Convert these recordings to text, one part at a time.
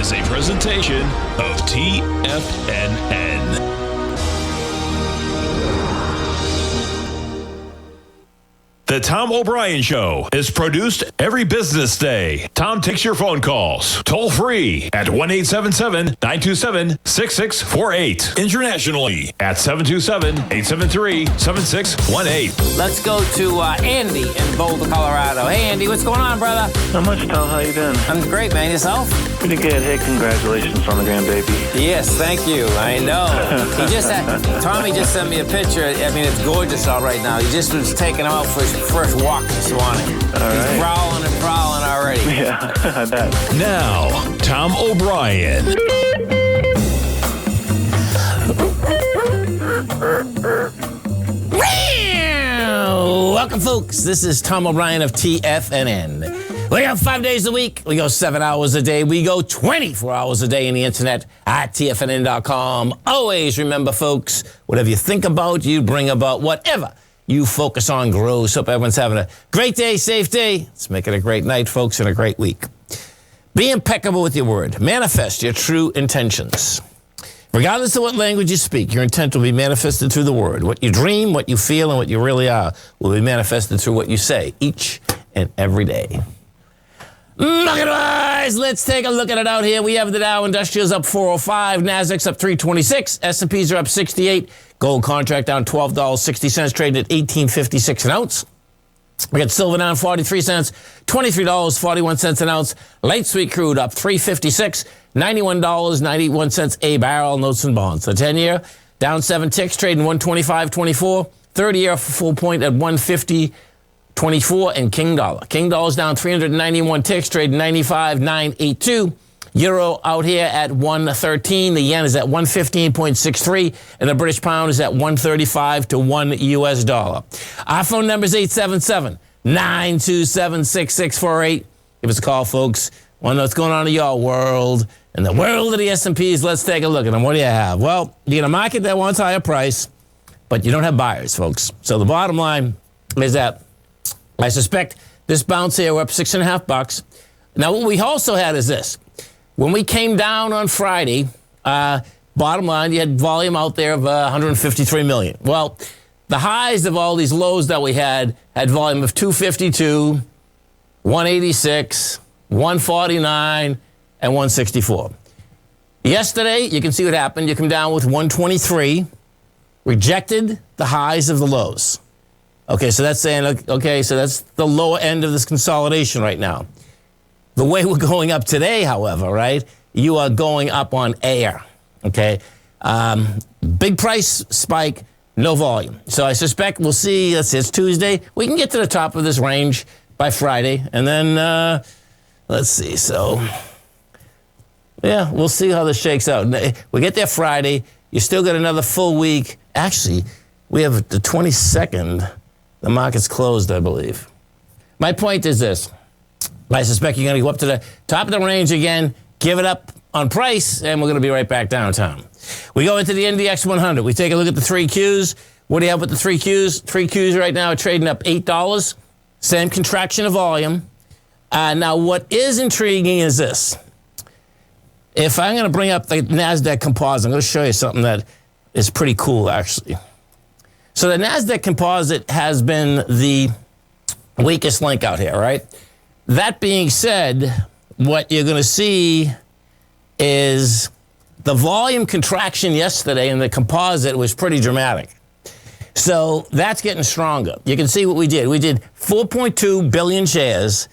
is a presentation of TFNN. The Tom O'Brien Show is produced every business day. Tom takes your phone calls toll free at 1-877-927-6648. Internationally at 727-873-7618. Let's go to Andy in Boulder, Colorado. Hey, Andy, what's going on, brother? Not much, Tom. How you doing? I'm great, man. Yourself? Pretty good. Hey, congratulations on the grandbaby. Yes, thank you. I know. Tommy just sent me a picture. I mean, it's gorgeous out right now. He just was taking him out for his first walk this morning. He's growling and prowling already. Yeah, I bet. Now, Tom O'Brien. Welcome, folks. This is Tom O'Brien of TFNN. We go 5 days a week. We go 7 hours a day. We go 24 hours a day on the internet at TFNN.com. Always remember, folks, whatever you think about, you bring about. Whatever you focus on grows. Hope everyone's having a great day, safe day. Let's make it a great night, folks, and a great week. Be impeccable with your word. Manifest your true intentions. Regardless of what language you speak, your intent will be manifested through the word. What you dream, what you feel, and what you really are will be manifested through what you say each and every day. Market-wise, let's take a look at it out here. We have the Dow Industrials up 405, Nasdaq's up 326, S&Ps are up 68, gold contract down $12.60, traded at $18.56 an ounce. We got silver down 43 cents, $23.41 an ounce. Light sweet crude up 356, $91.91 a barrel. Notes and bonds. The 10-year down 7 ticks, trading 125.24. 30-year full point at 150.24. And King Dollar. King Dollar's down 391 ticks, trading 95.982. Euro out here at 113. The yen is at 115.63, and the British pound is at 135 to $1 US. Our phone number is 877-927-6648. Give us a call, folks. Want to know what's going on in your world. In the world of the S&Ps, let's take a look at them. What do you have? Well, you get a market that wants higher price, but you don't have buyers, folks. So the bottom line is that I suspect this bounce here, we're up $6.50. Now, what we also had is this. When we came down on Friday, bottom line, you had volume out there of 153 million. Well, the highs of all these lows that we had volume of 252, 186, 149, and 164. Yesterday, you can see what happened. You come down with 123, rejected the highs of the lows. Okay, so that's saying, okay, so that's the lower end of this consolidation right now. The way we're going up today, however, right, you are going up on air, okay? Big price spike, no volume. So I suspect we'll see, let's see, it's Tuesday. We can get to the top of this range by Friday. And then, let's see, so, yeah, we'll see how this shakes out. We get there Friday. You still got another full week. Actually, we have the 22nd. The market's closed, I believe. My point is this. I suspect you're going to go up to the top of the range again, give it up on price, and we're going to be right back downtown. We go into the NDX 100. We take a look at the 3Qs. What do you have with the 3Qs? 3Qs right now are trading up $8. Same contraction of volume. Now, what is intriguing is this. If I'm going to bring up the NASDAQ composite, I'm going to show you something that is pretty cool, actually. So the NASDAQ composite has been the weakest link out here, right? That being said, what you're going to see is the volume contraction yesterday in the composite was pretty dramatic. So that's getting stronger. You can see what we did. We did 4.2 billion shares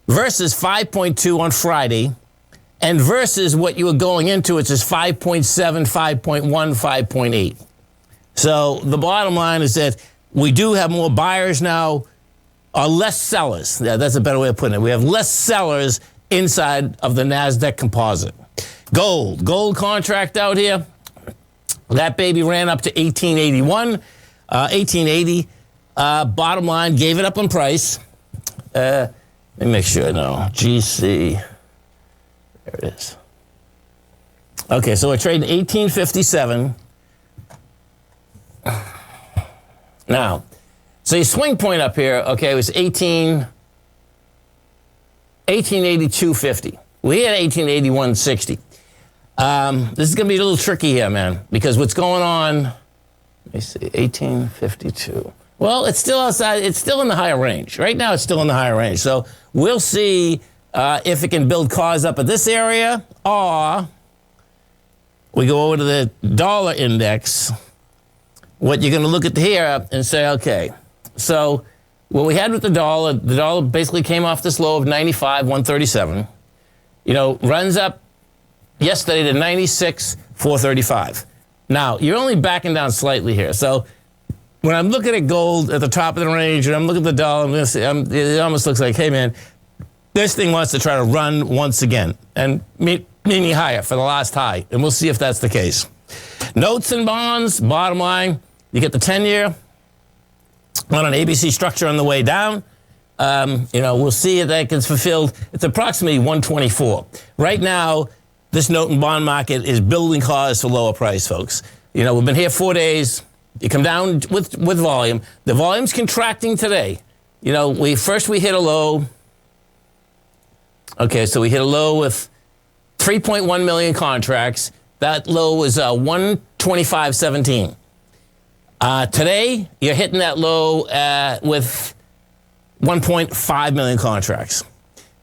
versus 5.2 on Friday, and versus what you were going into, which is 5.7, 5.1, 5.8. So the bottom line is that we do have more buyers now, or less sellers. Yeah, that's a better way of putting it. We have less sellers inside of the NASDAQ composite. Gold contract out here. That baby ran up to 1881, 1880. Bottom line, gave it up on price. Let me make sure, no, GC. There it is. Okay, so we're trading 1857. Now, so your swing point up here, okay, was 1882.50. We had 1881.60. This is going to be a little tricky here, man, because what's going on, let me see, 1852. Well, it's still outside. It's still in the higher range. Right now, it's still in the higher range. So we'll see if it can build cause up at this area, or we go over to the dollar index. What you're going to look at here and say, okay, so what we had with the dollar basically came off this low of 95.137. Runs up yesterday to 96.435. Now, you're only backing down slightly here. So when I'm looking at gold at the top of the range and I'm looking at the dollar, it almost looks like, hey, man, this thing wants to try to run once again and meet me higher for the last high. And we'll see if that's the case. Notes and bonds, bottom line, you get the 10-year on an ABC structure on the way down. We'll see if that gets fulfilled. It's approximately 124. Right now, this note and bond market is building cause for lower price, folks. We've been here 4 days. You come down with volume. The volume's contracting today. We hit a low. Okay, so we hit a low with 3.1 million contracts. That low was 125.17. Today, you're hitting that low with 1.5 million contracts.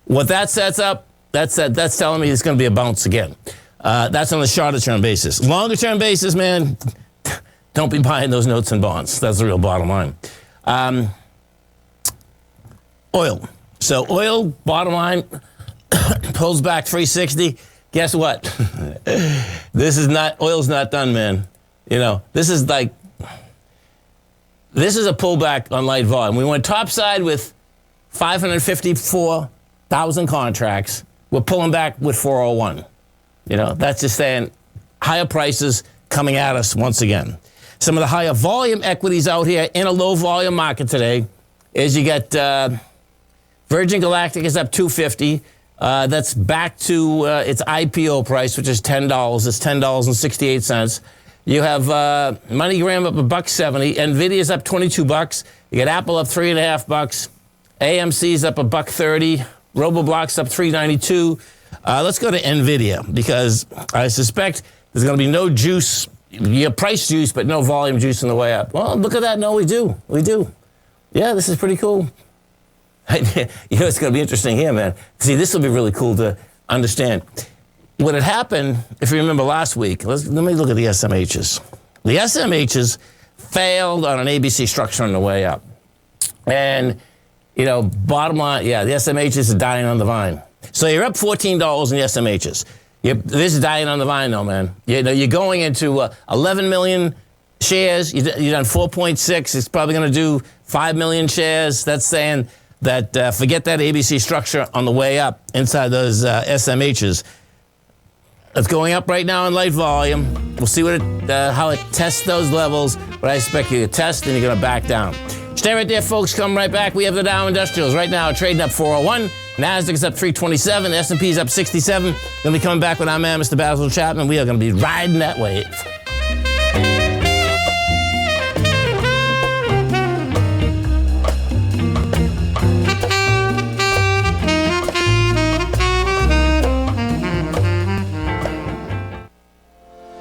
What that sets up, that's telling me it's going to be a bounce again. That's on the shorter term basis. Longer term basis, man, don't be buying those notes and bonds. That's the real bottom line. Oil. So oil, bottom line, pulls back 360. Guess what? Oil's not done, man. This is a pullback on light volume. We went topside with 554,000 contracts. We're pulling back with 401. That's just saying higher prices coming at us once again. Some of the higher volume equities out here in a low volume market today is you get Virgin Galactic is up 250. That's back to its IPO price, which is $10. It's $10.68. You have MoneyGram up $1.70. Nvidia's up $22. You get Apple up $3.50. AMC's up $1.30. Roblox up $3.92. Let's go to Nvidia because I suspect there's going to be no juice. You have price juice, but no volume juice on the way up. Well, look at that. No, we do. Yeah, this is pretty cool. It's going to be interesting here, man. See, this will be really cool to understand. What had happened, if you remember last week, let me look at the SMHs. The SMHs failed on an ABC structure on the way up. And, bottom line, the SMHs are dying on the vine. So you're up $14 in the SMHs. This is dying on the vine, though, man. You're going into 11 million shares. You've done 4.6. It's probably going to do 5 million shares. That's saying that forget that ABC structure on the way up inside those SMHs. It's going up right now in light volume. We'll see how it tests those levels, but I expect you to test and you're going to back down. Stay right there, folks. Come right back. We have the Dow Industrials right now trading up 401. Nasdaq's up 327. S&P's up 67. Going to be coming back with our man, Mr. Basil Chapman. We are going to be riding that wave.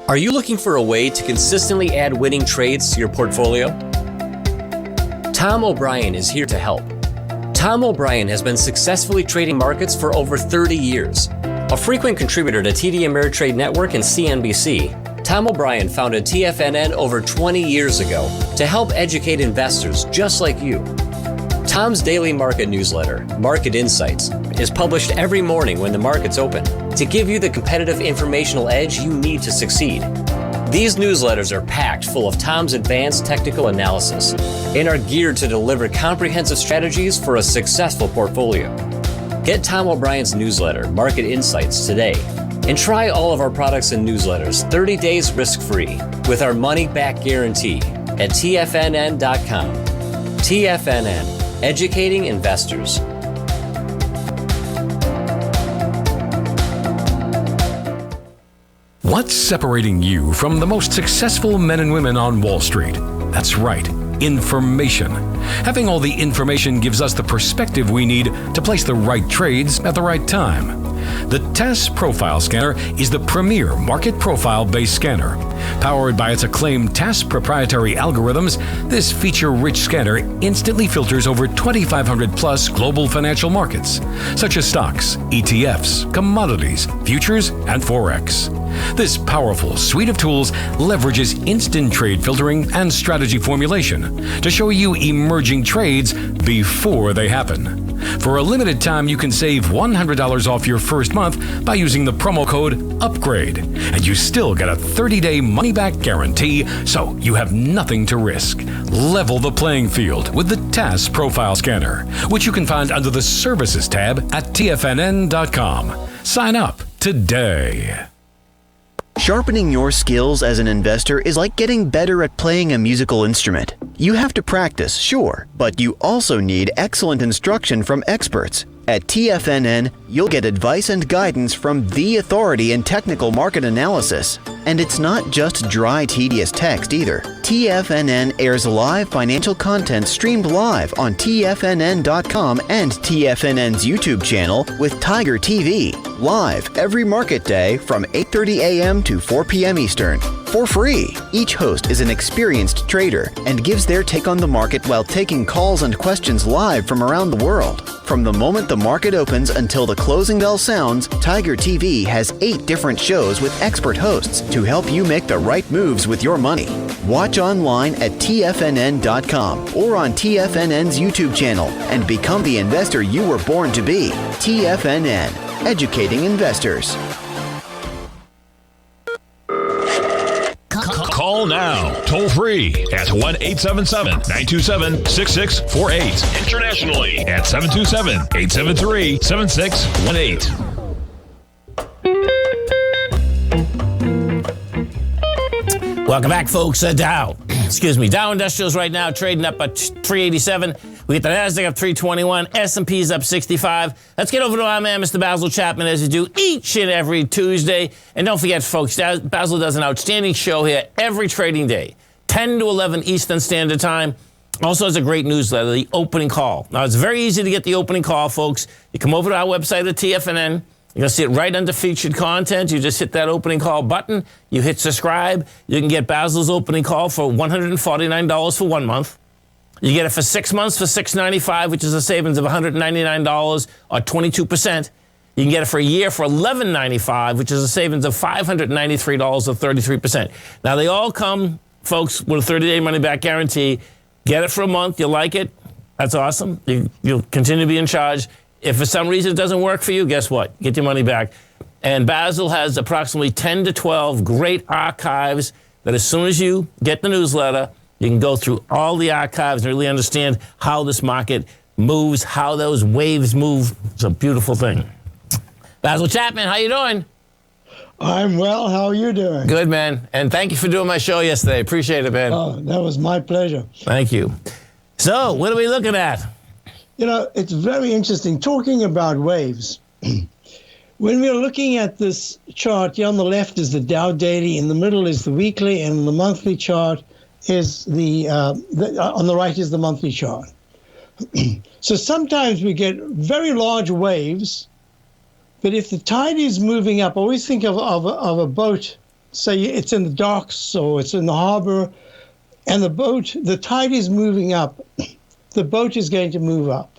Are you looking for a way to consistently add winning trades to your portfolio? Tom O'Brien is here to help. Tom O'Brien has been successfully trading markets for over 30 years. A frequent contributor to TD Ameritrade Network and CNBC, Tom O'Brien founded TFNN over 20 years ago to help educate investors just like you. Tom's daily market newsletter, Market Insights, is published every morning when the market's open to give you the competitive informational edge you need to succeed. These newsletters are packed full of Tom's advanced technical analysis and are geared to deliver comprehensive strategies for a successful portfolio. Get Tom O'Brien's newsletter, Market Insights, today and try all of our products and newsletters 30 days risk-free with our money-back guarantee at TFNN.com. TFNN. Educating investors. What's separating you from the most successful men and women on Wall Street? That's right, information. Having all the information gives us the perspective we need to place the right trades at the right time. The TAS Profile Scanner is the premier market profile-based scanner. Powered by its acclaimed TAS proprietary algorithms, this feature-rich scanner instantly filters over 2,500 plus global financial markets, such as stocks, ETFs, commodities, futures, and Forex. This powerful suite of tools leverages instant trade filtering and strategy formulation to show you emerging trades before they happen. For a limited time, you can save $100 off your first month by using the promo code UPGRADE, and you still get a 30-day money-back guarantee, so you have nothing to risk. Level the playing field with the TAS Profile Scanner, which you can find under the Services tab at TFNN.com. Sign up today. Sharpening your skills as an investor is like getting better at playing a musical instrument. You have to practice, sure, but you also need excellent instruction from experts. At TFNN, you'll get advice and guidance from the authority in technical market analysis. And it's not just dry, tedious text either. TFNN airs live financial content streamed live on TFNN.com and TFNN's YouTube channel with Tiger TV, live every market day from 8:30 a.m. to 4 p.m. Eastern. For free. Each host is an experienced trader and gives their take on the market while taking calls and questions live from around the world. From the moment the market opens until the closing bell sounds, Tiger TV has 8 different shows with expert hosts to help you make the right moves with your money. Watch online at TFNN.com or on TFNN's YouTube channel and become the investor you were born to be. TFNN, educating investors. Call now, toll free at 1-877-927-6648. Internationally at 727-873-7618. Welcome back, folks. Dow Industrials right now trading up at 387. We get the Nasdaq up 321. S&P's up 65. Let's get over to our man, Mr. Basil Chapman, as we do each and every Tuesday. And don't forget, folks, Basil does an outstanding show here every trading day, 10 to 11 Eastern Standard Time. Also has a great newsletter, the Opening Call. Now, it's very easy to get the Opening Call, folks. You come over to our website at TFNN. You're going to see it right under featured content. You just hit that Opening Call button. You hit subscribe. You can get Basil's Opening Call for $149 for 1 month. You get it for 6 months for $695, which is a savings of $199 or 22%. You can get it for a year for $1195, which is a savings of $593 or 33%. Now, they all come, folks, with a 30-day money-back guarantee. Get it for a month. You like it. That's awesome. You'll continue to be in charge. If for some reason it doesn't work for you, guess what? Get your money back. And Basil has approximately 10 to 12 great archives that as soon as you get the newsletter, you can go through all the archives and really understand how this market moves, how those waves move. It's a beautiful thing. Basil Chapman, how you doing? I'm well. How are you doing? Good, man. And thank you for doing my show yesterday. Appreciate it, man. Oh, that was my pleasure. Thank you. So, what are we looking at? You know, it's very interesting talking about waves. When we're looking at this chart, here on the left is the Dow Daily, in the middle is the weekly, and the monthly chart is on the right is the monthly chart. So sometimes we get very large waves, but if the tide is moving up, always think of a boat, say it's in the docks or it's in the harbor, and the tide is moving up, the boat is going to move up.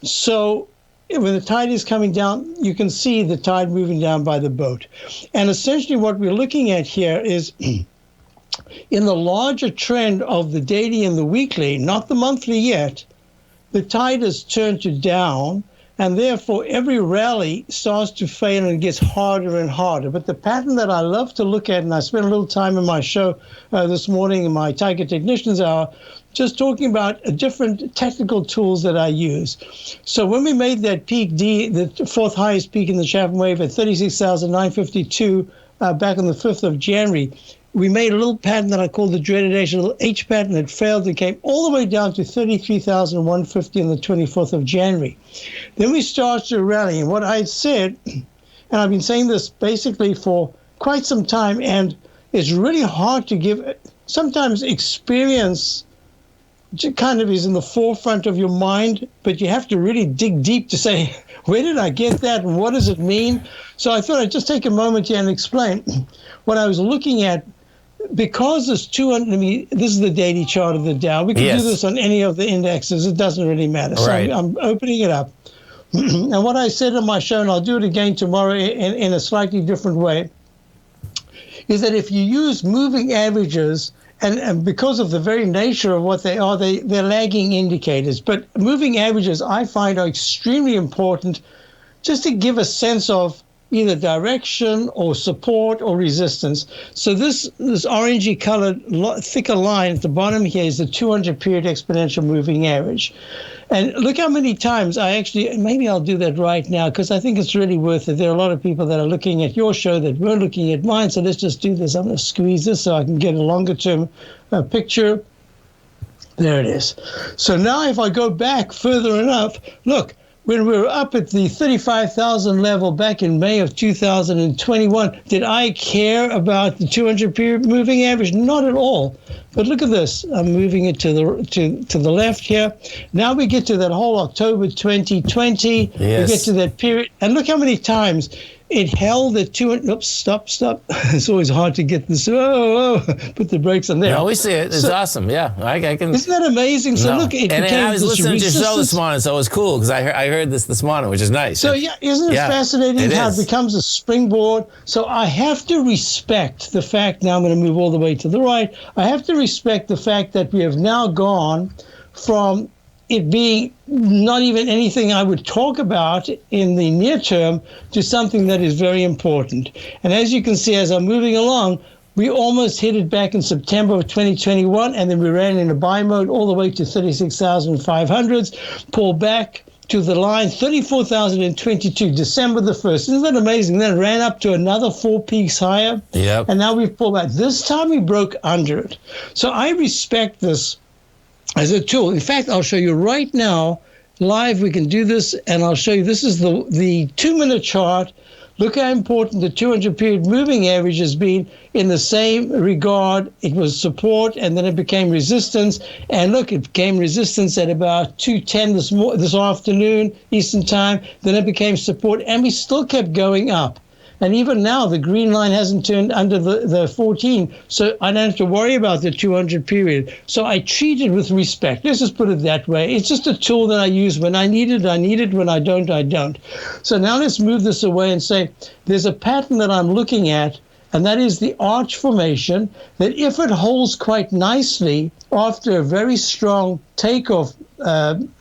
So when the tide is coming down, you can see the tide moving down by the boat. And essentially what we're looking at here is in the larger trend of the daily and the weekly, not the monthly yet, the tide has turned to down, and therefore every rally starts to fail and gets harder and harder. But the pattern that I love to look at, and I spent a little time in my show this morning in my Tiger Technicians Hour, just talking about different technical tools that I use. So when we made that peak D, the fourth highest peak in the Chapman wave at 36,952 back on the 5th of January, we made a little pattern that I call the dreaded H, a little H pattern that failed. It came all the way down to 33,150 on the 24th of January. Then we started to rally. And what I said, and I've been saying this basically for quite some time, and it's really hard to give, sometimes experience kind of is in the forefront of your mind, but you have to really dig deep to say, where did I get that and what does it mean? So I thought I'd just take a moment here and explain what I was looking at. Because there's 200, this is the daily chart of the Dow. We can do this on any of the indexes. It doesn't really matter. So I'm opening it up. And what I said on my show, and I'll do it again tomorrow in a slightly different way, is that if you use moving averages, and because of the very nature of what they are, they're lagging indicators. But moving averages, I find, are extremely important just to give a sense of either direction or support or resistance. So this orangey colored thicker line at the bottom here is the 200 period exponential moving average. And look how many times maybe I'll do that right now because I think it's really worth it. There are a lot of people that are looking at your show that were looking at mine. So let's just do this. I'm going to squeeze this so I can get a longer term picture. There it is. So now if I go back further enough, look, when we were up at the 35,000 level back in May of 2021, did I care about the 200 period moving average? Not at all. But look at this. I'm moving it to the left here. Now we get to that whole October 2020. Yes. We get to that period. And look how many times it held at 200. Oops, stop. It's always hard to get this. Put the brakes on there. No, we see it. It's awesome. Yeah, I can. Isn't that amazing? So look, it became I was listening to your show this morning, so it was cool because I heard this morning, which is nice. So isn't it fascinating how it becomes a springboard? So I have to respect the fact. Now I'm going to move all the way to the right. I have to respect the fact that we have now gone from it being not even anything I would talk about in the near term to something that is very important. And as you can see, as I'm moving along, we almost hit it back in September of 2021, and then we ran into buy mode all the way to 36,500s, pulled back to the line 34,022, December the 1st. Isn't that amazing? Then it ran up to another 4 peaks higher. Yep. And now we've pulled back. This time we broke under it. So I respect this as a tool. In fact, I'll show you right now, live, we can do this, and I'll show you, this is the 2-minute chart. Look how important the 200 period moving average has been in the same regard. It was support, and then it became resistance. And look, it became resistance at about 2:10 this afternoon, Eastern time. Then it became support, and we still kept going up. And even now, the green line hasn't turned under the 14, so I don't have to worry about the 200 period. So I treat it with respect. Let's just put it that way. It's just a tool that I use. When I need it, I need it. When I don't, I don't. So now let's move this away and say there's a pattern that I'm looking at, and that is the arch formation, that if it holds quite nicely after a very strong takeoff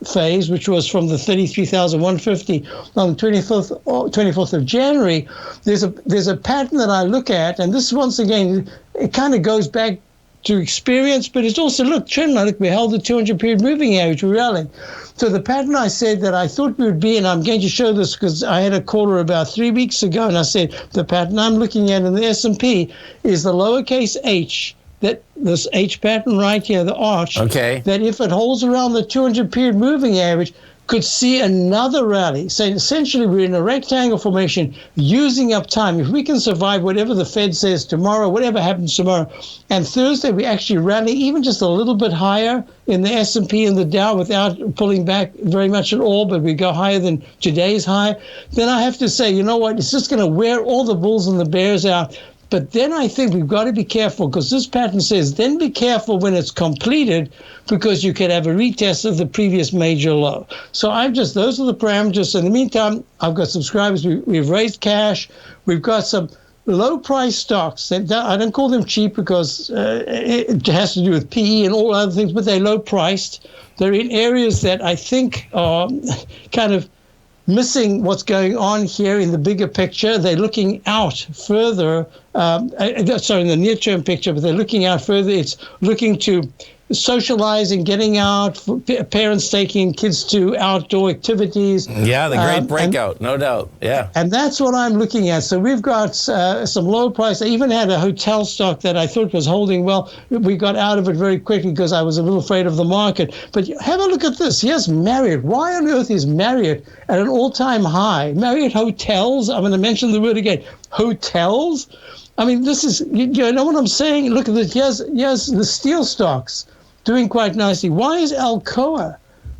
phase, which was from the 33,150 on the 24th of January, there's a pattern that I look at, and this once again, it kind of goes back to experience, but it's also, look, trend line, look, we held the 200 period moving average, we're rallying. So the pattern I said that I thought we would be, and I'm going to show this because I had a caller about 3 weeks ago, and I said the pattern I'm looking at in the S&P is the lowercase h, that this H pattern right here, the arch, that if it holds around the 200 period moving average, could see another rally. So essentially, we're in a rectangle formation using up time. If we can survive whatever the Fed says tomorrow, whatever happens tomorrow, and Thursday we actually rally even just a little bit higher in the S&P and the Dow without pulling back very much at all, but we go higher than today's high, then I have to say, you know what, it's just going to wear all the bulls and the bears out. But then I think we've got to be careful because this pattern says then be careful when it's completed because you could have a retest of the previous major low. So those are the parameters. In the meantime, I've got subscribers. We've raised cash. We've got some low price stocks. I don't call them cheap because it has to do with PE and all other things, but they're low priced. They're in areas that I think are kind of missing what's going on here in the bigger picture. They're looking out further, in the near-term picture, but they're looking out further. It's looking to socializing, getting out, parents taking kids to outdoor activities. Yeah, the great breakout, no doubt. Yeah. And that's what I'm looking at. So we've got some low price. I even had a hotel stock that I thought was holding well. We got out of it very quickly because I was a little afraid of the market. But have a look at this. Here's Marriott. Why on earth is Marriott at an all-time high? Marriott Hotels, I'm going to mention the word again, hotels. I mean, this is, you know what I'm saying? Look at this. Here's the steel stocks. doing quite nicely. Why is Alcoa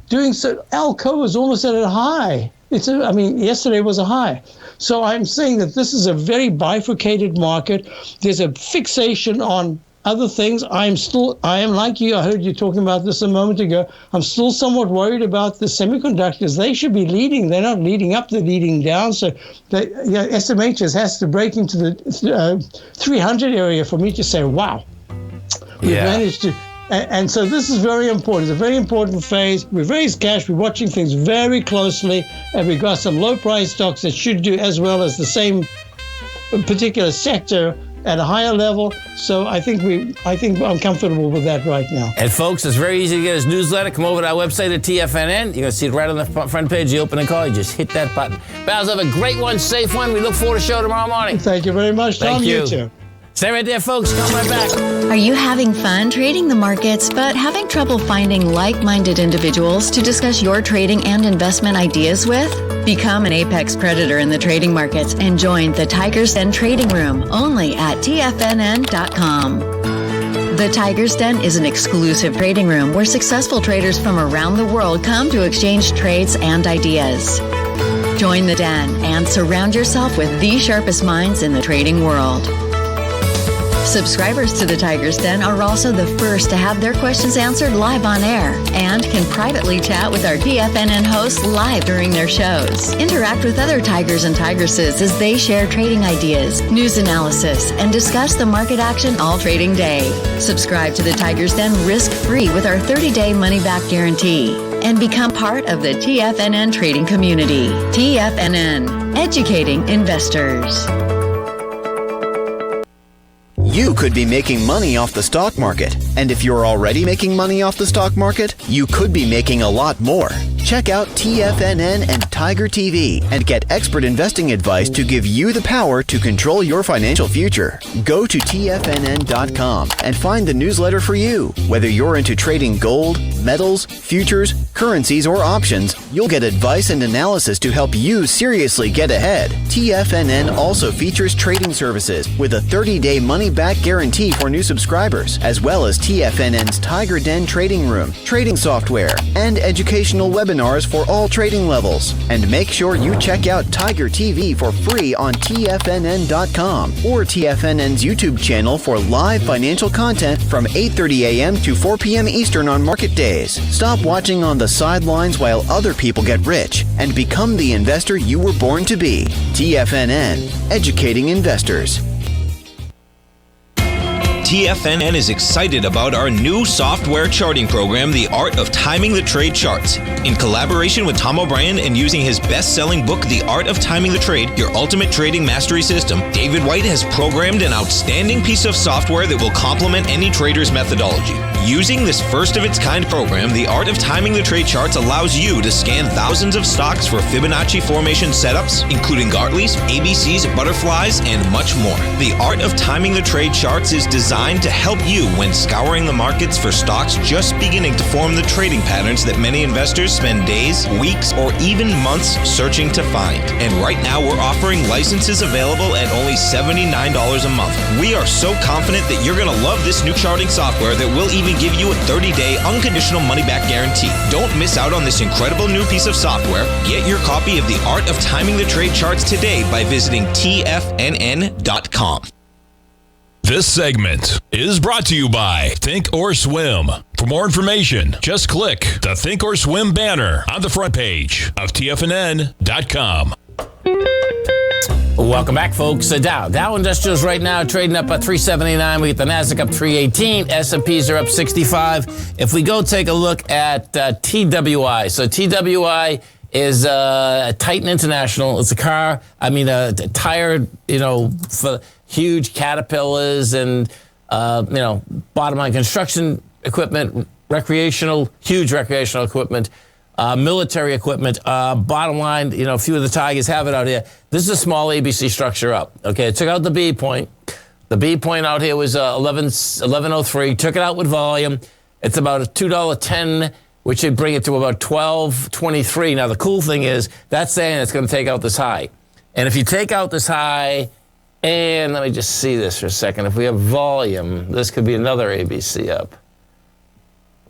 doing so? Alcoa is almost at a high. Yesterday was a high. So I'm saying that this is a very bifurcated market. There's a fixation on other things. I am like you. I heard you talking about this a moment ago. I'm still somewhat worried about the semiconductors. They should be leading. They're not leading up. They're leading down. So SMH has to break into the 300 area for me to say, wow, we've managed to. And so this is very important. It's a very important phase. We've raised cash. We're watching things very closely. And we've got some low-price stocks that should do as well as the same particular sector at a higher level. So I think I'm comfortable with that right now. And folks, it's very easy to get his newsletter. Come over to our website at TFNN. You're going to see it right on the front page. You open a call, you just hit that button. Basil, have a great one, safe one. We look forward to the show tomorrow morning. Thank you very much, Tom. Thank you. You too. Stay right there, folks. Come right back. Are you having fun trading the markets but having trouble finding like-minded individuals to discuss your trading and investment ideas with? Become an apex predator in the trading markets and join the Tiger's Den Trading Room only at TFNN.com. The Tiger's Den is an exclusive trading room where successful traders from around the world come to exchange trades and ideas. Join the den and surround yourself with the sharpest minds in the trading world. Subscribers to the Tiger's Den are also the first to have their questions answered live on air and can privately chat with our TFNN hosts live during their shows. Interact with other Tigers and Tigresses as they share trading ideas, news analysis, and discuss the market action all trading day. Subscribe to the Tiger's Den risk-free with our 30-day money-back guarantee and become part of the TFNN trading community. TFNN, educating investors. You could be making money off the stock market. And if you're already making money off the stock market, you could be making a lot more. Check out TFNN and Tiger TV and get expert investing advice to give you the power to control your financial future. Go to TFNN.com and find the newsletter for you. Whether you're into trading gold, metals, futures, currencies, or options, you'll get advice and analysis to help you seriously get ahead. TFNN also features trading services with a 30-day money-back guarantee for new subscribers, as well as TFNN's Tiger Den Trading Room, trading software, and educational webinars for all trading levels. And make sure you check out Tiger TV for free on TFNN.com or TFNN's YouTube channel for live financial content from 8:30 a.m. to 4 p.m. Eastern on market days. Stop watching on the sidelines while other people get rich and become the investor you were born to be. TFNN, educating investors. TFNN is excited about our new software charting program, The Art of Timing the Trade Charts. In collaboration with Tom O'Brien and using his best-selling book, The Art of Timing the Trade, Your Ultimate Trading Mastery System, David White has programmed an outstanding piece of software that will complement any trader's methodology. Using this first-of-its-kind program, The Art of Timing the Trade Charts allows you to scan thousands of stocks for Fibonacci formation setups, including Gartley's, ABC's, butterflies, and much more. The Art of Timing the Trade Charts is designed to help you when scouring the markets for stocks just beginning to form the trading patterns that many investors spend days, weeks, or even months searching to find. And right now we're offering licenses available at only $79 a month. We are so confident that you're going to love this new charting software that will even give you a 30-day unconditional money-back guarantee. Don't miss out on this incredible new piece of software. Get your copy of The Art of Timing the Trade Charts today by visiting TFNN.com. This segment is brought to you by Thinkorswim. For more information, just click the Thinkorswim banner on the front page of TFNN.com. Welcome back, folks. Dow Industrials right now trading up at 379. We get the Nasdaq up 318. S&Ps are up 65. If we go take a look at TWI, so TWI is Titan International. It's a tire, for huge Caterpillars and, bottom line construction equipment, huge recreational equipment, military equipment. Bottom line, a few of the Tigers have it out here. This is a small ABC structure up. Okay, it took out the B point. The B point out here was 1103. Took it out with volume. It's about a $2.10, which should bring it to about $12.23. Now, the cool thing is that's saying it's going to take out this high. And if you take out this high, and let me just see this for a second. If we have volume, this could be another ABC up.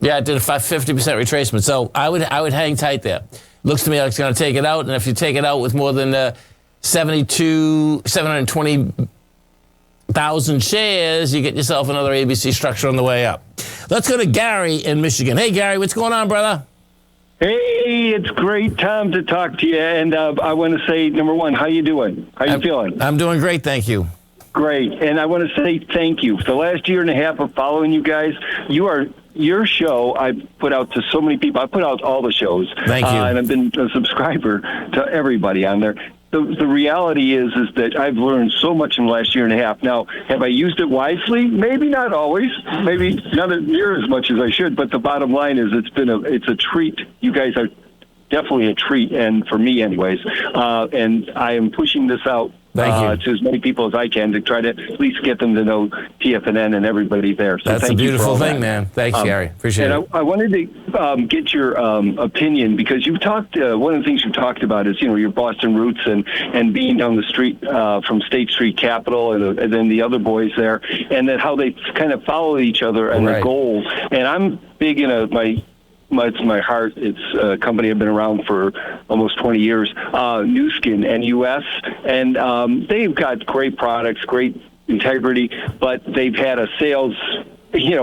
Yeah, it did a 50% retracement. So I would hang tight there. Looks to me like it's going to take it out, and if you take it out with more than 720,000 shares, you get yourself another ABC structure on the way up. Let's go to Gary in Michigan. Hey, Gary, what's going on, brother? Hey, it's great, Tom, to talk to you. And I want to say, number one, how you doing? How you feeling? I'm doing great, thank you. Great. And I want to say thank you. For the last year and a half of following you guys, your show I put out to so many people. I put out all the shows. Thank you. And I've been a subscriber to everybody on there. The reality is that I've learned so much in the last year and a half. Now, have I used it wisely? Maybe not always. Maybe not near as much as I should. But the bottom line is it's a treat. You guys are definitely a treat, and for me anyways. And I am pushing this out to as many people as I can to try to at least get them to know TFNN and everybody there. So that's a beautiful thing, man. Thanks, Gary. Appreciate it. I wanted to get your opinion, because you've talked, one of the things you've talked about is, your Boston roots and being down the street from State Street Capital and then the other boys there, and then how they kind of follow each other and their goals. And I'm big in it's my heart. It's a company I've been around for almost 20 years, New Skin, NUS, and they've got great products, great integrity, but they've had a sales,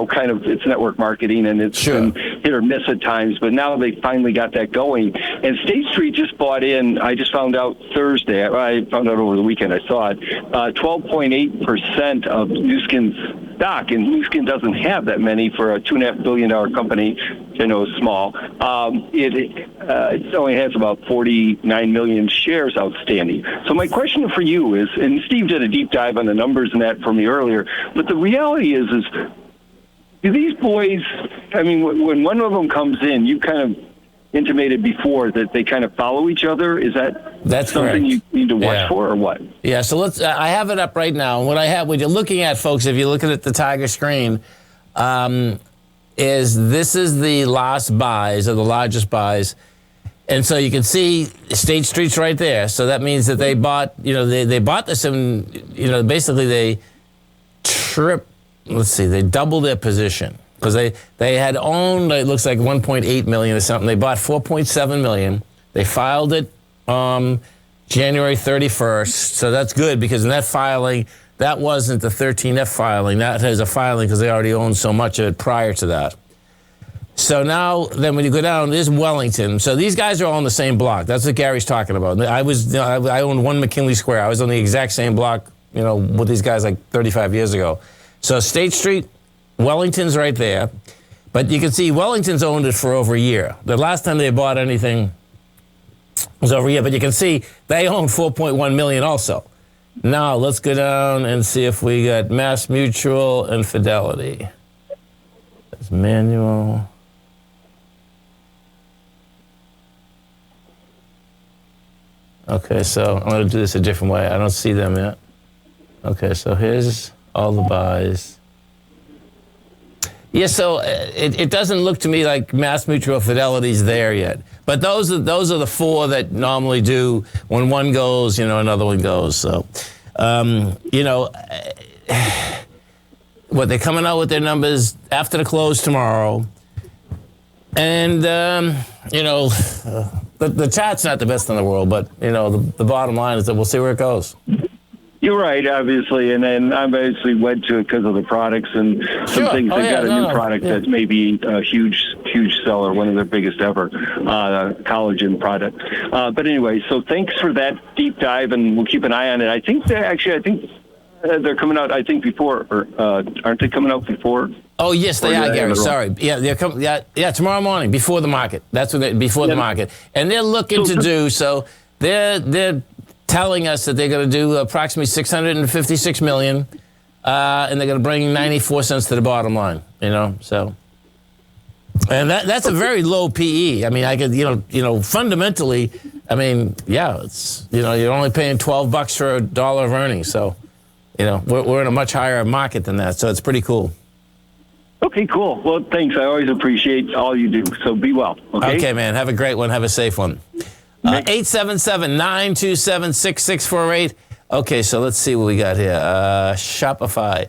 kind of, it's network marketing, and it's been hit or miss at times, but now they finally got that going. And State Street just bought in, I just found out Thursday, I found out over the weekend, I saw it, 12.8% of New Skin's stock, and New Skin doesn't have that many for a $2.5 billion company. Small. It only has about 49 million shares outstanding. So my question for you is, and Steve did a deep dive on the numbers and that for me earlier, but the reality is do these boys, when one of them comes in, you kind of intimated before that they kind of follow each other. Is that's something you need to watch for, or what? Yeah, so let's, I have it up right now. And what you're looking at, folks, if you're looking at the Tiger screen, this is the last buys, or the largest buys. And so you can see State Street's right there. So that means that they bought, they bought this, and, basically they they doubled their position. Because they had owned, it looks like 1.8 million or something. They bought 4.7 million. They filed it January 31st. So that's good, because in that filing, that wasn't the 13F filing. That is a filing because they already owned so much of it prior to that. So now, then when you go down, there's Wellington. So these guys are all on the same block. That's what Gary's talking about. I owned 1 McKinley Square. I was on the exact same block, with these guys like 35 years ago. So State Street, Wellington's right there. But you can see Wellington's owned it for over a year. The last time they bought anything was over a year. But you can see they own 4.1 million also. Now, let's go down and see if we got Mass Mutual and Fidelity. That's manual. Okay, so I'm going to do this a different way. I don't see them yet. Okay, so here's all the buys. Yeah, so it doesn't look to me like Mass Mutual Fidelity's there yet. But those are the four that normally do when one goes, another one goes. So, what they're coming out with their numbers after the close tomorrow. And, the chart's not the best in the world, but, the bottom line is that we'll see where it goes. You're right, obviously, and then I'm obviously wed to it because of the products and some things. They've got a new product that's maybe a huge seller, one of their biggest ever, collagen product. But anyway, so thanks for that deep dive, and we'll keep an eye on it. I think they're coming out. I think before, or aren't they coming out before? Oh yes, they are, Gary. Sorry, they're coming. Yeah, tomorrow morning before the market. That's when before the market, and they're looking to do so. They're telling us that they're going to do approximately $656 million, and they're going to bring 94 cents to the bottom line. So, and that's a very low PE. I could, fundamentally, it's, you're only paying $12 for $1 of earnings. So, we're in a much higher market than that. So it's pretty cool. Okay, cool. Well, thanks. I always appreciate all you do. So be well. Okay, man. Have a great one. Have a safe one. 877-927-6648. Okay, so let's see what we got here. Shopify.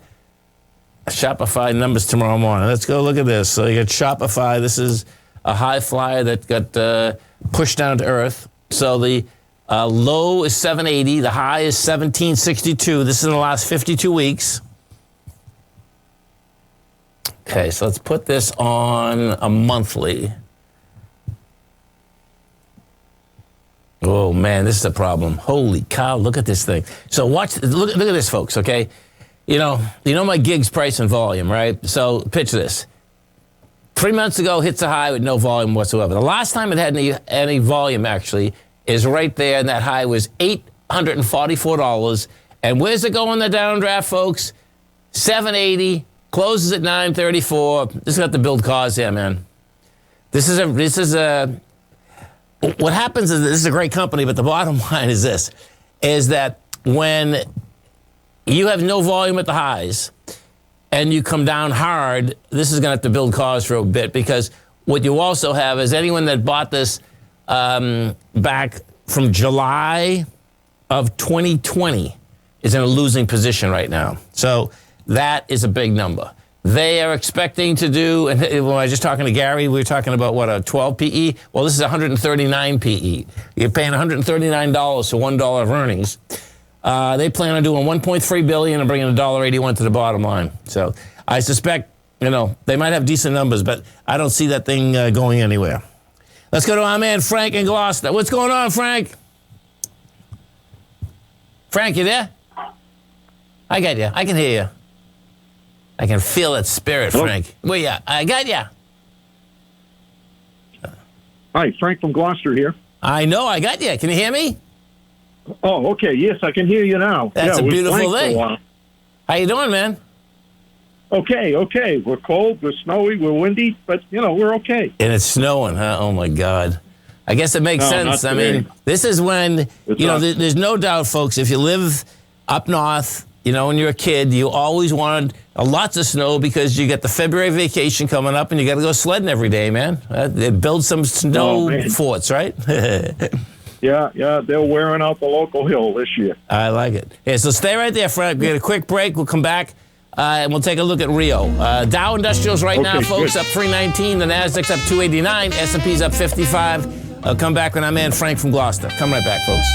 Shopify numbers tomorrow morning. Let's go look at this. So you got Shopify. This is a high flyer that got pushed down to earth. So the low is 780. The high is 1762. This is in the last 52 weeks. Okay, so let's put this on a monthly. Oh, man, this is a problem. Holy cow, look at this thing. So look at this, folks, okay? You know my gigs, price, and volume, right? So picture this. 3 months ago, hits a high with no volume whatsoever. The last time it had any volume, actually, is right there, and that high was $844. And where's it going, the downdraft, folks? 780, closes at 934. This got to build cars here, man. This is a. What happens is this is a great company, but the bottom line is this, is that when you have no volume at the highs and you come down hard, this is going to have to build cars for a bit, because what you also have is anyone that bought this back from July of 2020 is in a losing position right now. So that is a big number. They are expecting to do, and when I was just talking to Gary, we were talking about, what, a 12 PE? Well, this is 139 PE. You're paying $139 for $1 of earnings. They plan on doing $1.3 billion and bringing $1.81 to the bottom line. So I suspect, they might have decent numbers, but I don't see that thing going anywhere. Let's go to our man Frank in Gloucester. What's going on, Frank? Frank, you there? I got you. I can hear you. I can feel that spirit, Frank. Where you at? I got you. Hi, Frank from Gloucester here. I know, I got you. Can you hear me? Oh, okay. Yes, I can hear you now. That's a beautiful thing. How you doing, man? Okay. We're cold, we're snowy, we're windy, but, we're okay. And it's snowing, huh? Oh, my God. I guess it makes sense. I mean, this is when, there's no doubt, folks, if you live up north, when you're a kid, you always wanted lots of snow because you get the February vacation coming up and you got to go sledding every day, man. They build some snow forts, right? Yeah, they're wearing out the local hill this year. I like it. Yeah, so stay right there, Frank. We'll get a quick break. We'll come back and we'll take a look at Rio. Dow Industrials now, folks, up 319. The Nasdaq's up 289. S&P's up 55. I'll come back with our man Frank from Gloucester. Come right back, folks.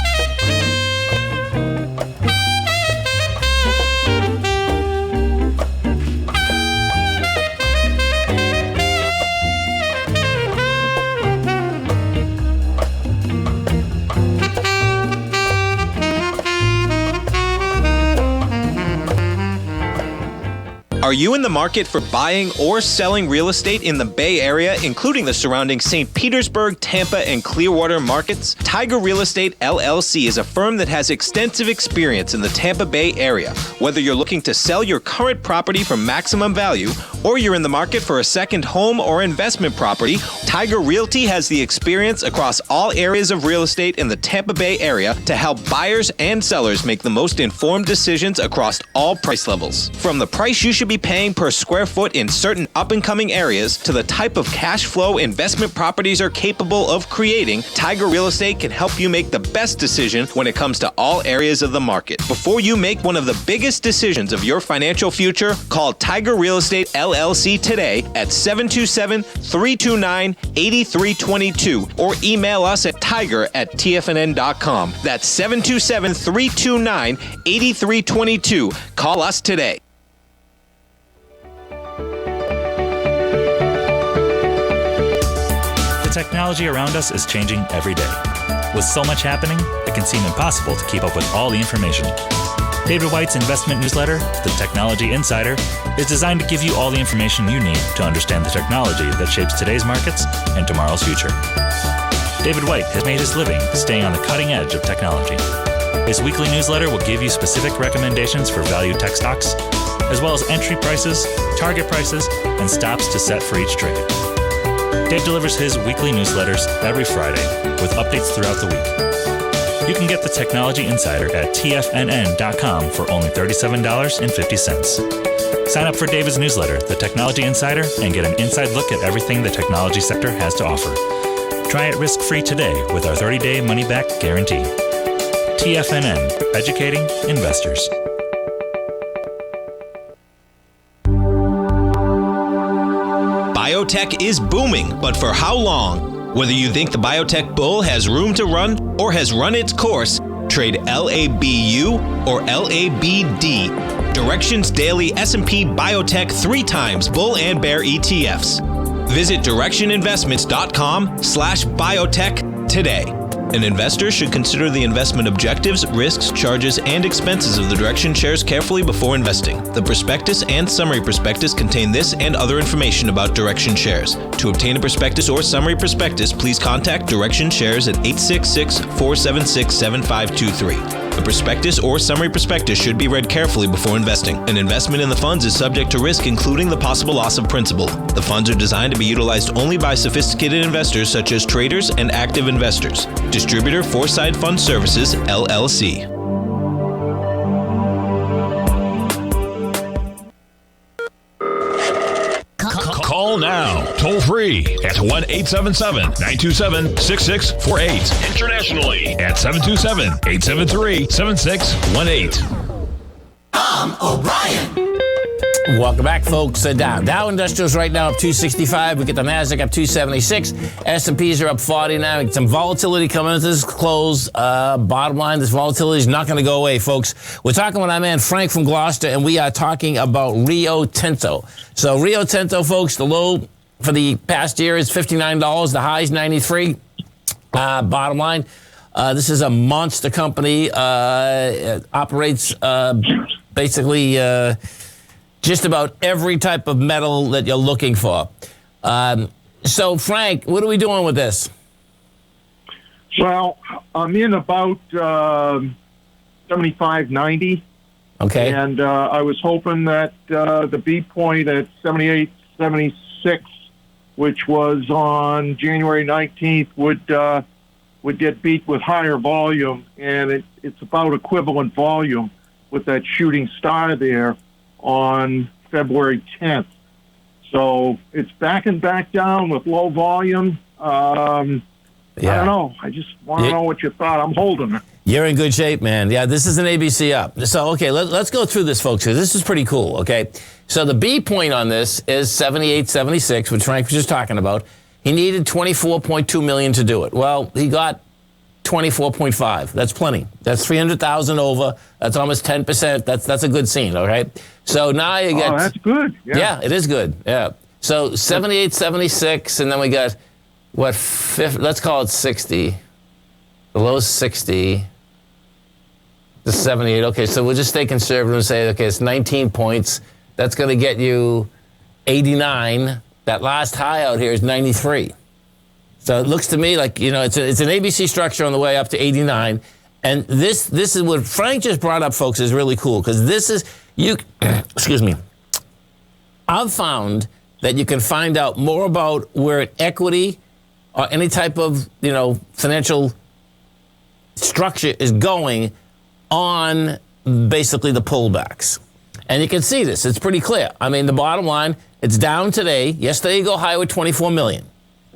Are you in the market for buying or selling real estate in the Bay Area, including the surrounding St. Petersburg, Tampa, and Clearwater markets? Tiger Real Estate LLC is a firm that has extensive experience in the Tampa Bay area. Whether you're looking to sell your current property for maximum value, or you're in the market for a second home or investment property, Tiger Realty has the experience across all areas of real estate in the Tampa Bay area to help buyers and sellers make the most informed decisions across all price levels. From the price you should be paying per square foot in certain up-and-coming areas to the type of cash flow investment properties are capable of creating, Tiger Real Estate can help you make the best decision when it comes to all areas of the market. Before you make one of the biggest decisions of your financial future, call Tiger Real Estate LLC today at 727-329-8322 or email us at tiger@tfnn.com. That's 727-329-8322. Call us today. The technology around us is changing every day. With so much happening, it can seem impossible to keep up with all the information. David White's investment newsletter, The Technology Insider, is designed to give you all the information you need to understand the technology that shapes today's markets and tomorrow's future. David White has made his living staying on the cutting edge of technology. His weekly newsletter will give you specific recommendations for value tech stocks, as well as entry prices, target prices, and stops to set for each trade. Dave delivers his weekly newsletters every Friday with updates throughout the week. You can get the Technology Insider at TFNN.com for only $37.50. Sign up for David's newsletter, The Technology Insider, and get an inside look at everything the technology sector has to offer. Try it risk-free today with our 30-day money-back guarantee. TFNN, educating investors. biotech is booming, but for how long? Whether you think the biotech bull has room to run or has run its course, trade LABU or LABD. Direction's daily S&P Biotech 3 times bull and bear ETFs. Visit directioninvestments.com/biotech today. An investor should consider the investment objectives, risks, charges, and expenses of the Direction shares carefully before investing. The prospectus and summary prospectus contain this and other information about Direction shares. To obtain a prospectus or summary prospectus, please contact Direction shares at 866-476-7523. A prospectus or summary prospectus should be read carefully before investing. An investment in the funds is subject to risk, including the possible loss of principal. The funds are designed to be utilized only by sophisticated investors such as traders and active investors. Distributor Foreside Fund Services, LLC. Call now, toll free at 1-877-927-6648. Internationally at 727-873-7618. Tom O'Brien. Welcome back, folks. Dow Industrials right now up 265. We get the Nasdaq up 276. S&Ps are up 40 now. We get some volatility coming into this close. Bottom line, this volatility is not going to go away, folks. We're talking with our man Frank from Gloucester, and we are talking about Rio Tinto. So Rio Tinto, folks, the low for the past year is $59. The high is $93. Bottom line, this is a monster company. Operates basically just about every type of metal that you're looking for. So, Frank, what are we doing with this? Well, I'm in about 75.90. Okay. And I was hoping that the B point at 78.76, which was on January 19th, would get beat with higher volume, and it's about equivalent volume with that shooting star there on February 10th. So it's backing back down with low volume. I don't know. I just want to know what you thought. I'm holding it. You're in good shape, man. Yeah, this is an ABC up. So, okay, let's go through this, folks. This is pretty cool, okay? So the B point on this is 78.76, which Frank was just talking about. He needed $24.2 million to do it. Well, he got 24.5. That's plenty. That's 300,000 over. That's almost 10%. That's a good scene, all right? So now you get... Oh, that's good. Yeah, it is good. Yeah. So 78.76, and then we got, let's call it 60. The low 60. The 78. Okay, so we'll just stay conservative and say, okay, it's 19 points. That's going to get you 89. That last high out here is 93. So it looks to me like, it's an ABC structure on the way up to 89. And this is what Frank just brought up, folks, is really cool, because this is, excuse me, I've found that you can find out more about where an equity or any type of, financial structure is going on basically the pullbacks. And you can see this. It's pretty clear. I mean, the bottom line, it's down today. Yesterday you go higher with 24 million.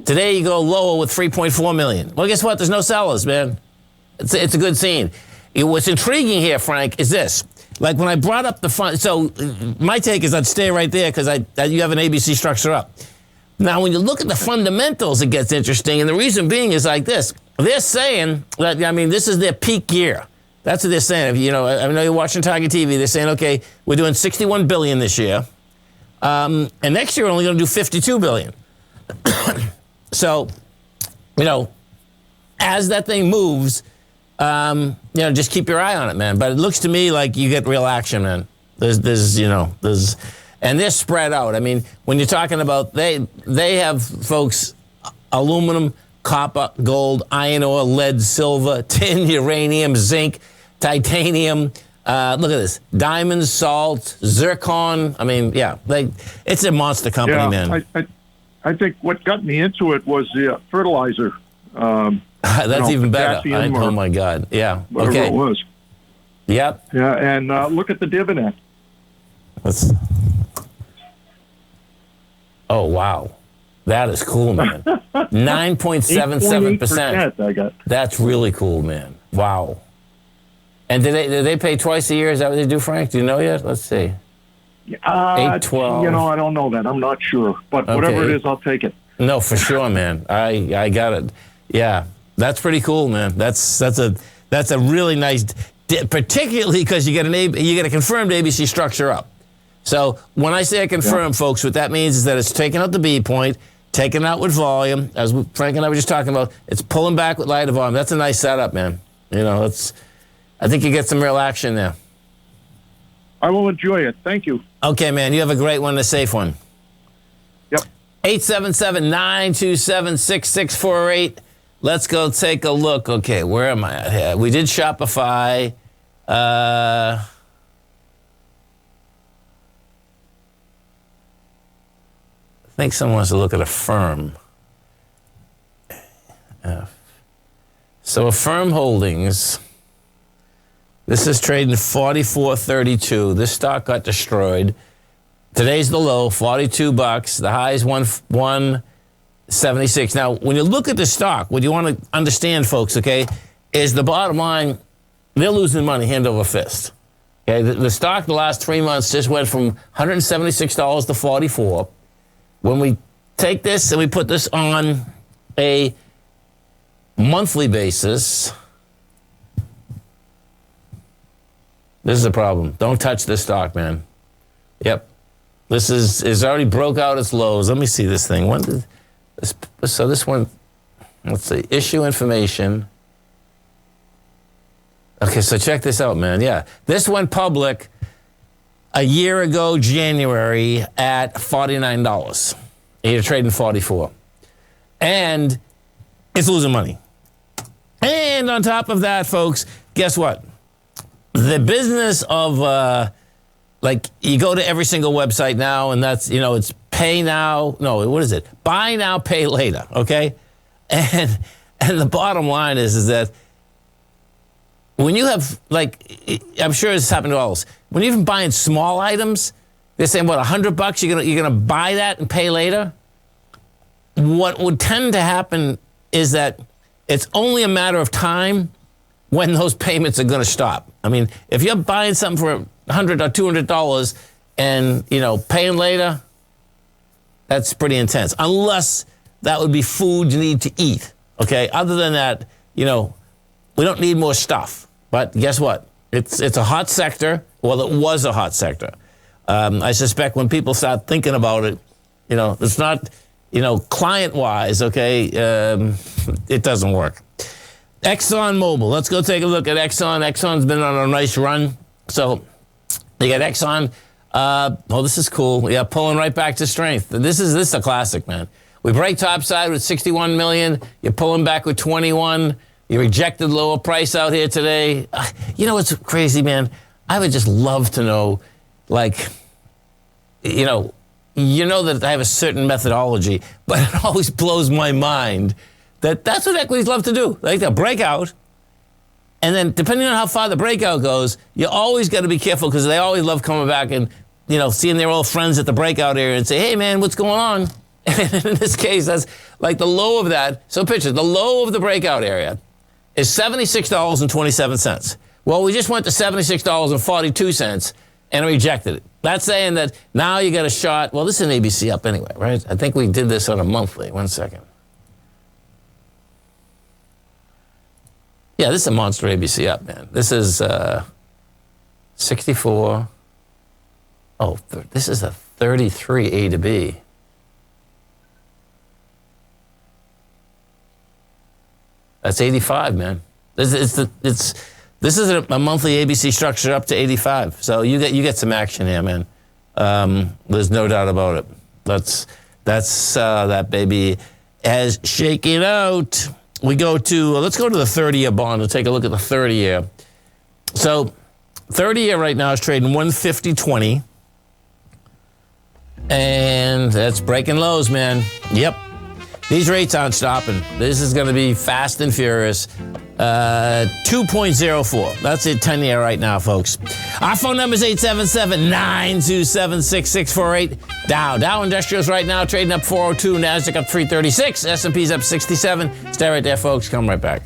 Today you go lower with 3.4 million. Well, guess what? There's no sellers, man. It's a good scene. What's intriguing here, Frank, is this. Like when I brought up the fund, so my take is I'd stay right there because you have an ABC structure up. Now, when you look at the fundamentals, it gets interesting. And the reason being is like this. They're saying that, this is their peak year. That's what they're saying. I know you're watching Tiger TV. They're saying, okay, we're doing $61 billion this year. And next year we're only going to do $52 billion. So, as that thing moves, just keep your eye on it, man. But it looks to me like you get real action, man. And they're spread out. I mean, when you're talking about, they have, folks, aluminum, copper, gold, iron ore, lead, silver, tin, uranium, zinc, titanium. Look at this. Diamonds, salt, zircon. I mean, it's a monster company, man. I think what got me into it was the fertilizer. That's even better. Oh, my God. Yeah. Whatever it was. Yep. Yeah, and look at the dividend. Oh, wow. That is cool, man. 9.77%. I got. That's really cool, man. Wow. And do they pay twice a year? Is that what they do, Frank? Do you know yet? Let's see. 812. You know, I don't know that. I'm not sure. But whatever it is, I'll take it. No, for sure, man. I got it. Yeah, that's pretty cool, man. That's a really nice, particularly because you get a confirmed ABC structure up. So when I say I confirm, folks, what that means is that it's taking out the B point, taking it out with volume, as Frank and I were just talking about. It's pulling back with lighter volume. That's a nice setup, man. You know, I think you get some real action there. I will enjoy it. Thank you. Okay, man. You have a great one, a safe one. Yep. 877-927-6648. Let's go take a look. Okay, where am I at here? We did Shopify. I think someone wants to look at a firm. So a firm holdings. This is trading $44.32. This stock got destroyed. Today's the low, $42. The high is $176. Now, when you look at the stock, what you want to understand, folks, okay, is the bottom line, they're losing money hand over fist. Okay, the stock the last 3 months just went from $176 to $44. When we take this and we put this on a monthly basis, this is a problem. Don't touch this stock, man. Yep. This is already broke out its lows. Let me see this thing. When did so this one, let's see, issue information. Okay, so check this out, man. Yeah, this went public a year ago, January, at $49. You're trading $44. And it's losing money. And on top of that, folks, guess what? The business of, like, you go to every single website now, and that's, you know, it's pay now. No, what is it? Buy now, pay later, okay? And the bottom line is that when you have, like, I'm sure it's happened to all of us. When you're even buying small items, they're saying, what, $100? You're gonna buy that and pay later? What would tend to happen is that it's only a matter of time when those payments are going to stop. I mean, if you're buying something for $100 or $200 and, you know, paying later, that's pretty intense. Unless that would be food you need to eat, okay? Other than that, you know, we don't need more stuff. But guess what? It's a hot sector. Well, it was a hot sector. I suspect when people start thinking about it, you know, it's not, you know, client-wise, okay, it doesn't work. ExxonMobil. Let's go take a look at Exxon. Exxon's been on a nice run. So you got Exxon. Oh, this is cool. Yeah, pulling right back to strength. This is a classic, man. We break topside with 61 million. You're pulling back with 21. You rejected lower price out here today. You know what's crazy, man? I would just love to know, like, you know that I have a certain methodology, but it always blows my mind that's what equities love to do. They like to break out, and then depending on how far the breakout goes, you always got to be careful because they always love coming back and, you know, seeing their old friends at the breakout area and say, hey, man, what's going on? And in this case, that's like the low of that. So picture, the low of the breakout area is $76.27. Well, we just went to $76.42 and rejected it. That's saying that now you got a shot. Well, this is an ABC up anyway, right? I think we did this on a monthly. 1 second. Yeah, this is a monster ABC up, man. This is 64. Oh, this is a 33 A to B. That's 85, man. This is a monthly ABC structure up to 85. So you get some action here, man. There's no doubt about it. That's that baby has shaken out. We go to, let's go to the 30-year bond and take a look at the 30-year. So 30-year right now is trading 150.20. And that's breaking lows, man. Yep. These rates aren't stopping. This is going to be fast and furious. 2.04. That's it, 10-year right now, folks. Our phone number is 877-927-6648. Dow Industrials right now trading up 402. NASDAQ up 336. S&P's up 67. Stay right there, folks. Come right back.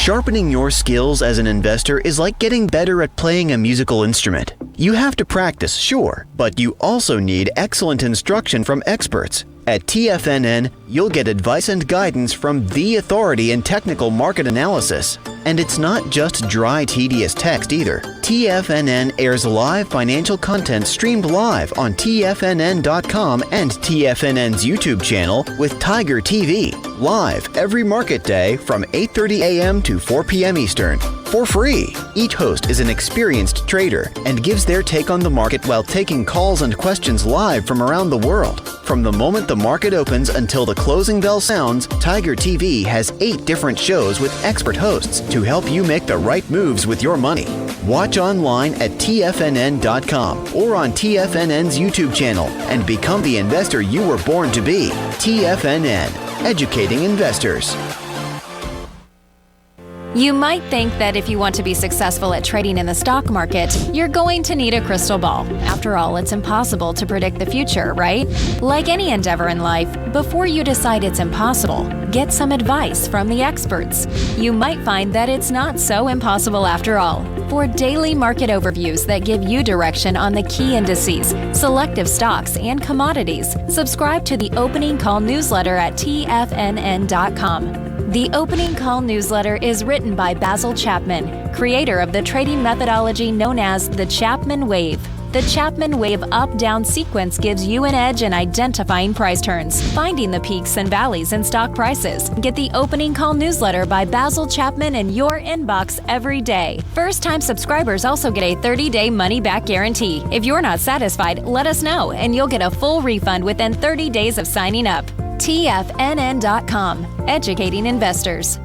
Sharpening your skills as an investor is like getting better at playing a musical instrument. You have to practice, sure, but you also need excellent instruction from experts. At TFNN, you'll get advice and guidance from the authority in technical market analysis. And it's not just dry, tedious text either. TFNN airs live financial content streamed live on TFNN.com and TFNN's YouTube channel with Tiger TV, live every market day from 8:30 a.m. to 4 p.m. Eastern, for free. Each host is an experienced trader and gives their take on the market while taking calls and questions live from around the world. From the moment the market opens until the closing bell sounds, Tiger TV has 8 different shows with expert hosts to help you make the right moves with your money. Watch online at TFNN.com or on TFNN's YouTube channel and become the investor you were born to be. TFNN, educating investors. You might think that if you want to be successful at trading in the stock market, you're going to need a crystal ball. After all, it's impossible to predict the future, right? Like any endeavor in life, before you decide it's impossible, get some advice from the experts. You might find that it's not so impossible after all. For daily market overviews that give you direction on the key indices, selective stocks, and commodities, subscribe to the Opening Call newsletter at TFNN.com. The Opening Call newsletter is written by Basil Chapman, creator of the trading methodology known as the Chapman Wave. The Chapman Wave up-down sequence gives you an edge in identifying price turns, finding the peaks and valleys in stock prices. Get the Opening Call newsletter by Basil Chapman in your inbox every day. First-time subscribers also get a 30-day money-back guarantee. If you're not satisfied, let us know, and you'll get a full refund within 30 days of signing up. TFNN.com, educating investors.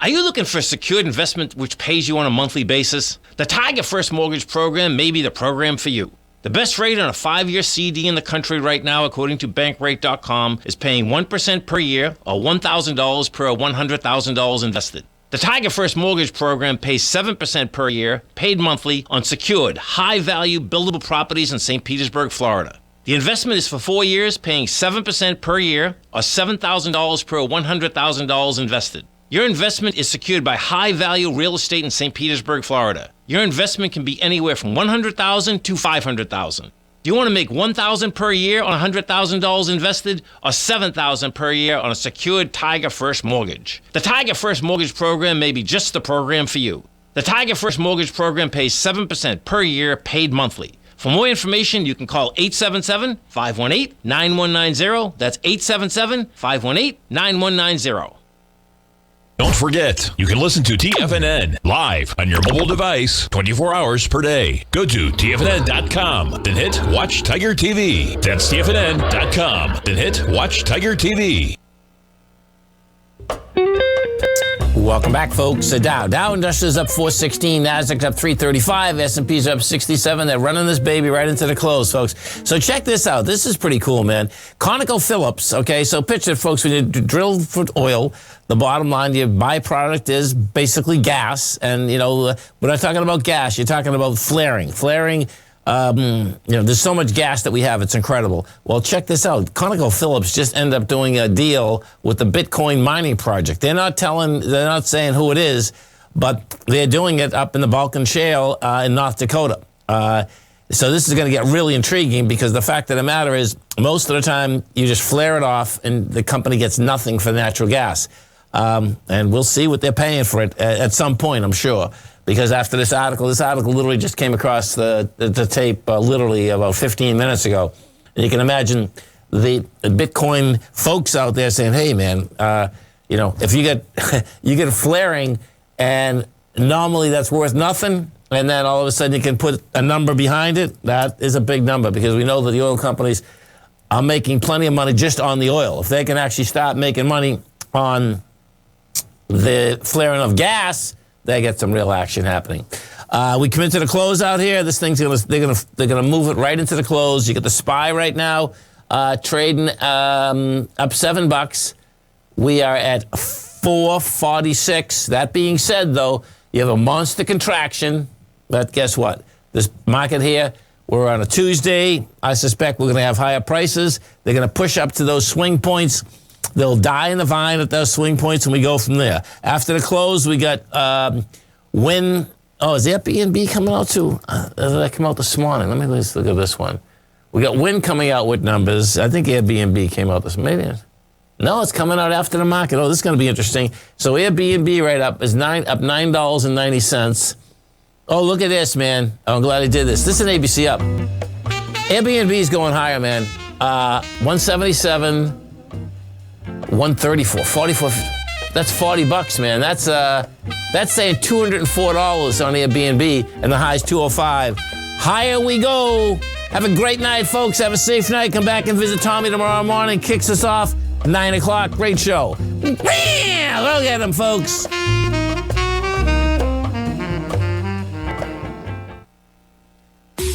Are you looking for a secured investment which pays you on a monthly basis? The Tiger First Mortgage Program may be the program for you. The best rate on a 5-year CD in the country right now, according to Bankrate.com, is paying 1% per year or $1,000 per $100,000 invested. The Tiger First Mortgage Program pays 7% per year, paid monthly, on secured, high-value, buildable properties in St. Petersburg, Florida. The investment is for 4 years, paying 7% per year or $7,000 per $100,000 invested. Your investment is secured by high-value real estate in St. Petersburg, Florida. Your investment can be anywhere from $100,000 to $500,000. Do you want to make $1,000 per year on $100,000 invested or $7,000 per year on a secured Tiger First mortgage? The Tiger First Mortgage Program may be just the program for you. The Tiger First Mortgage Program pays 7% per year, paid monthly. For more information, you can call 877-518-9190. That's 877-518-9190. Don't forget, you can listen to TFNN live on your mobile device 24 hours per day. Go to TFNN.com, then hit Watch Tiger TV. That's TFNN.com, then hit Watch Tiger TV. Welcome back, folks. Dow Industrials up 416, Nasdaq up 335, S&P's up 67. They're running this baby right into the close, folks. So check this out. This is pretty cool, man. ConocoPhillips, okay, so picture, folks, when you drill for oil, the bottom line, your byproduct is basically gas. And, you know, we're not talking about gas. You're talking about flaring. There's so much gas that we have. It's incredible. Well, check this out. ConocoPhillips just ended up doing a deal with the Bitcoin mining project. They're not saying who it is, but they're doing it up in the Balkan Shale in North Dakota. So this is going to get really intriguing because the fact of the matter is most of the time you just flare it off and the company gets nothing for natural gas. And we'll see what they're paying for it at some point, I'm sure. Because after this article literally just came across the tape literally about 15 minutes ago. And you can imagine the Bitcoin folks out there saying, hey, man, if you get you get flaring and normally that's worth nothing, and then all of a sudden you can put a number behind it, that is a big number because we know that the oil companies are making plenty of money just on the oil. If they can actually start making money on the flaring of gas, they get some real action happening. We come into the close out here. This thing's they're gonna move it right into the close. You get the SPY right now trading up $7. We are at 446. That being said, though, you have a monster contraction. But guess what? This market here, we're on a Tuesday. I suspect we're going to have higher prices. They're going to push up to those swing points They'll die in the vine at those swing points, and we go from there. After the close, we got Win. Oh, is Airbnb coming out too? Did that come out this morning? Let me just look at this one. We got Win coming out with numbers. I think Airbnb came out this morning. No, it's coming out after the market. Oh, this is going to be interesting. So Airbnb right up is up $9.90. Oh, look at this, man. Oh, I'm glad I did this. This is an ABC up. Airbnb is going higher, man. 177, 134, 44. That's $40, man. That's saying $204 on Airbnb, and the high is 205. Higher we go. Have a great night, folks. Have a safe night. Come back and visit Tommy tomorrow morning. Kicks us off 9 o'clock. Great show. Look at him, folks.